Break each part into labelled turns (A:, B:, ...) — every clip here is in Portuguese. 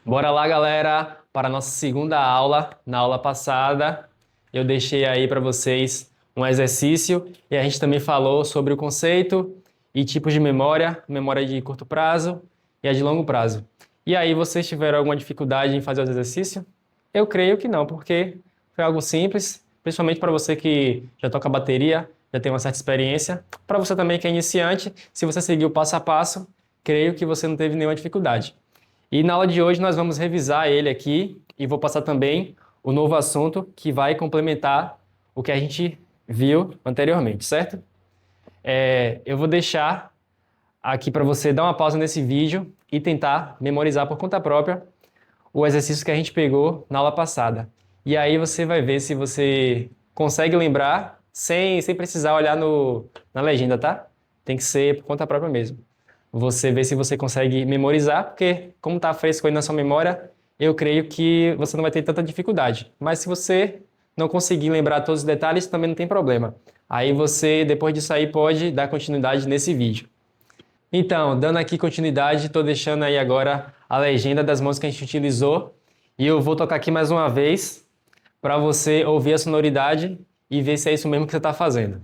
A: Bora lá, galera, para a nossa segunda aula. Na aula passada, eu deixei aí para vocês um exercício e a gente também falou sobre o conceito e tipos de memória, memória de curto prazo e a de longo prazo. E aí, vocês tiveram alguma dificuldade em fazer o exercício? Eu creio que não, porque foi algo simples, principalmente para você que já toca bateria, já tem uma certa experiência. Para você também que é iniciante, se você seguir o passo a passo, creio que você não teve nenhuma dificuldade. E na aula de hoje nós vamos revisar ele aqui e vou passar também o novo assunto que vai complementar o que a gente viu anteriormente, certo? Eu vou deixar aqui para você dar uma pausa nesse vídeo e tentar memorizar por conta própria o exercício que a gente pegou na aula passada. E aí você vai ver se você consegue lembrar sem precisar olhar na legenda, tá? Tem que ser por conta própria mesmo. Você vê se você consegue memorizar, porque como está fresco aí na sua memória, eu creio que você não vai ter tanta dificuldade. Mas se você não conseguir lembrar todos os detalhes, também não tem problema. Aí você, depois disso aí, pode dar continuidade nesse vídeo. Então, dando aqui continuidade, estou deixando aí agora a legenda das músicas que a gente utilizou e eu vou tocar aqui mais uma vez para você ouvir a sonoridade e ver se é isso mesmo que você está fazendo.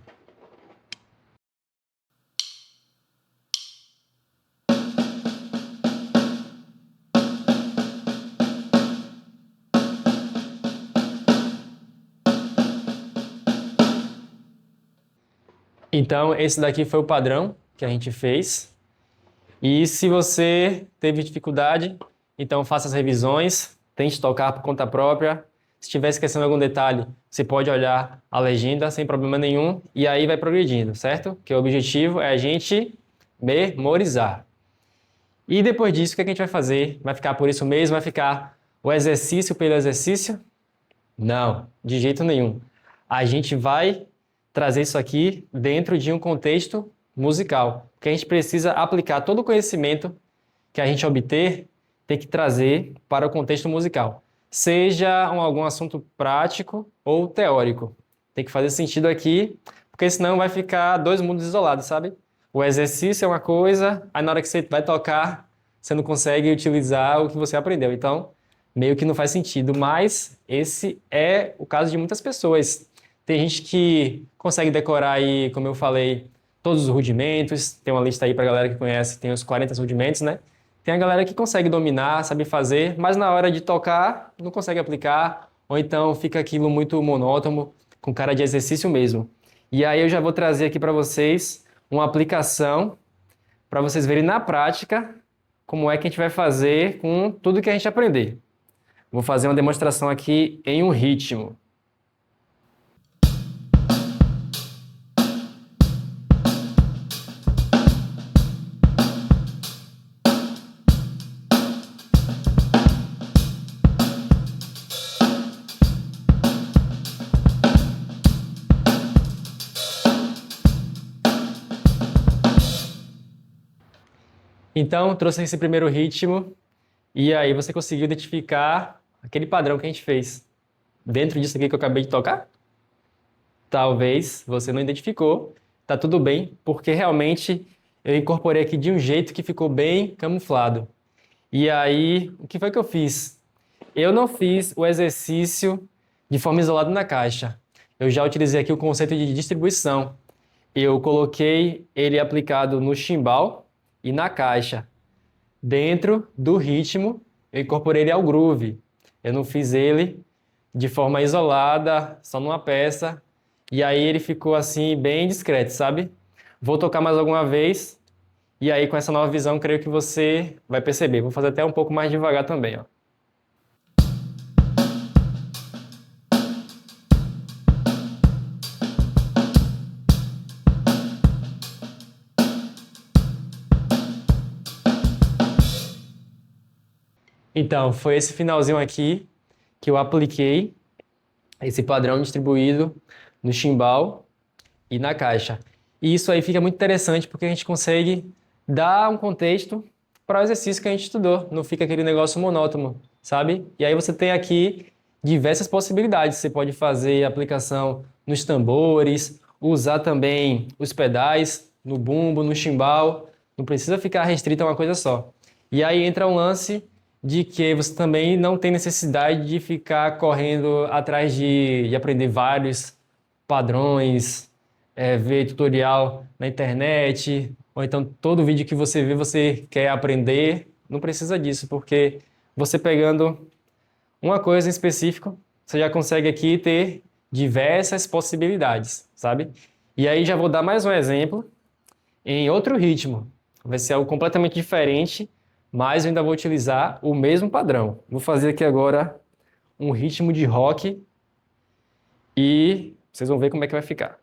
A: Então, esse daqui foi o padrão que a gente fez. E se você teve dificuldade, então faça as revisões, tente tocar por conta própria. Se estiver esquecendo algum detalhe, você pode olhar a legenda sem problema nenhum e aí vai progredindo, certo? Que o objetivo é a gente memorizar. E depois disso, o que a gente vai fazer? Vai ficar por isso mesmo? Vai ficar o exercício pelo exercício? Não, de jeito nenhum. A gente vai trazer isso aqui dentro de um contexto musical, porque a gente precisa aplicar todo o conhecimento que a gente obter, tem que trazer para o contexto musical, seja algum assunto prático ou teórico. Tem que fazer sentido aqui, porque senão vai ficar dois mundos isolados, sabe? O exercício é uma coisa, aí na hora que você vai tocar, você não consegue utilizar o que você aprendeu. Então, meio que não faz sentido, mas esse é o caso de muitas pessoas. Tem gente que consegue decorar aí, como eu falei, todos os rudimentos. Tem uma lista aí para galera que conhece, tem os 40 rudimentos, né? Tem a galera que consegue dominar, sabe fazer, mas na hora de tocar não consegue aplicar, ou então fica aquilo muito monótono, com cara de exercício mesmo. E aí eu já vou trazer aqui para vocês uma aplicação para vocês verem na prática como é que a gente vai fazer com tudo que a gente aprender. Vou fazer uma demonstração aqui em um ritmo. Então, trouxe esse primeiro ritmo e aí você conseguiu identificar aquele padrão que a gente fez. Dentro disso aqui que eu acabei de tocar? Talvez você não identificou, tá tudo bem, porque realmente eu incorporei aqui de um jeito que ficou bem camuflado. E aí, o que foi que eu fiz? Eu não fiz o exercício de forma isolada na caixa. Eu já utilizei aqui o conceito de distribuição. Eu coloquei ele aplicado no chimbal e na caixa. Dentro do ritmo, eu incorporei ele ao groove. Eu não fiz ele de forma isolada, só numa peça. E aí ele ficou assim, bem discreto, sabe? Vou tocar mais alguma vez. E aí, com essa nova visão, creio que você vai perceber. Vou fazer até um pouco mais devagar também, ó. Então, foi esse finalzinho aqui que eu apliquei esse padrão distribuído no chimbal e na caixa. E isso aí fica muito interessante porque a gente consegue dar um contexto para o exercício que a gente estudou. Não fica aquele negócio monótono, sabe? E aí você tem aqui diversas possibilidades. Você pode fazer aplicação nos tambores, usar também os pedais, no bumbo, no chimbal. Não precisa ficar restrito a uma coisa só. E aí entra um lance de que você também não tem necessidade de ficar correndo atrás de aprender vários padrões, ver tutorial na internet, ou então todo vídeo que você vê você quer aprender. Não precisa disso, porque você pegando uma coisa em específico, você já consegue aqui ter diversas possibilidades, sabe? E aí já vou dar mais um exemplo em outro ritmo. Vai ser algo completamente diferente, mas eu ainda vou utilizar o mesmo padrão. Vou fazer aqui agora um ritmo de rock e vocês vão ver como é que vai ficar.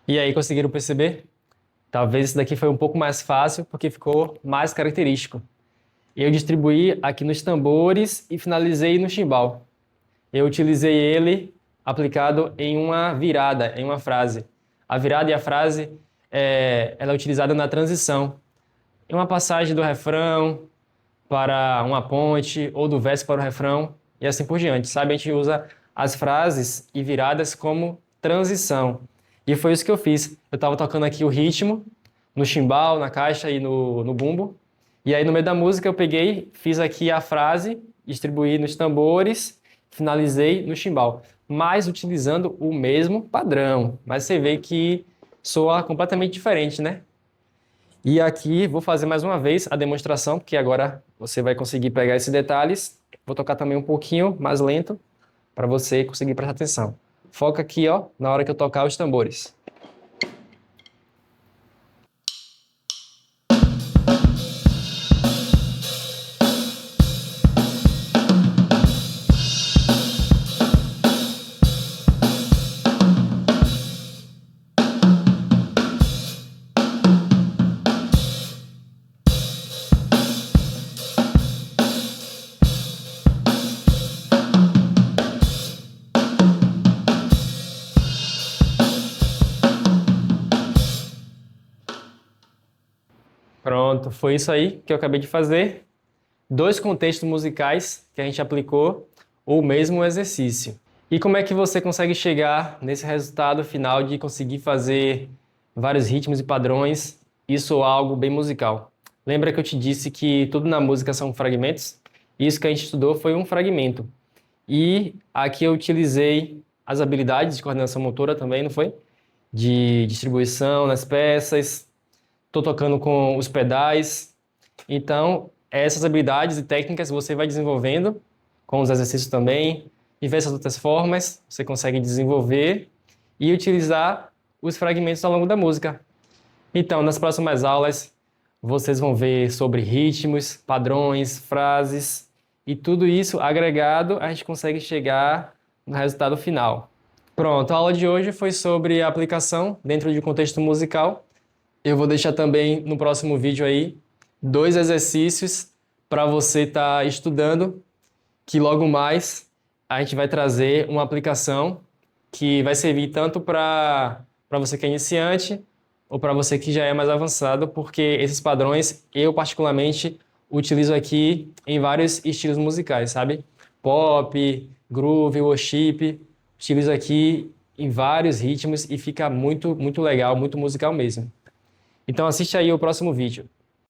A: E aí, conseguiram perceber? Talvez esse daqui foi um pouco mais fácil porque ficou mais característico. Eu distribuí aqui nos tambores e finalizei no chimbal. Eu utilizei ele aplicado em uma virada, em uma frase. A virada e a frase, ela é utilizada na transição. Em uma passagem do refrão para uma ponte ou do verso para o refrão e assim por diante, sabe? A gente usa as frases e viradas como transição. E foi isso que eu fiz. Eu estava tocando aqui o ritmo no chimbal, na caixa e no bumbo. E aí no meio da música eu peguei, fiz aqui a frase, distribuí nos tambores, finalizei no chimbal, mas utilizando o mesmo padrão. Mas você vê que soa completamente diferente, né? E aqui vou fazer mais uma vez a demonstração, porque agora você vai conseguir pegar esses detalhes. Vou tocar também um pouquinho mais lento para você conseguir prestar atenção. Foca aqui, ó, na hora que eu tocar os tambores. Pronto, foi isso aí que eu acabei de fazer. Dois contextos musicais que a gente aplicou o mesmo exercício. E como é que você consegue chegar nesse resultado final de conseguir fazer vários ritmos e padrões e soar algo bem musical? Lembra que eu te disse que tudo na música são fragmentos? Isso que a gente estudou foi um fragmento. E aqui eu utilizei as habilidades de coordenação motora também, não foi? De distribuição nas peças, estou tocando com os pedais. Então, essas habilidades e técnicas você vai desenvolvendo com os exercícios também, diversas outras formas você consegue desenvolver e utilizar os fragmentos ao longo da música. Então, nas próximas aulas, vocês vão ver sobre ritmos, padrões, frases e tudo isso agregado a gente consegue chegar no resultado final. Pronto, a aula de hoje foi sobre a aplicação dentro de um contexto musical. Eu vou deixar também no próximo vídeo aí 2 exercícios para você estar estudando, que logo mais a gente vai trazer uma aplicação que vai servir tanto para você que é iniciante ou para você que já é mais avançado, porque esses padrões eu particularmente utilizo aqui em vários estilos musicais, sabe? Pop, groove, worship, utilizo aqui em vários ritmos e fica muito, muito legal, muito musical mesmo. Então assiste aí o próximo vídeo.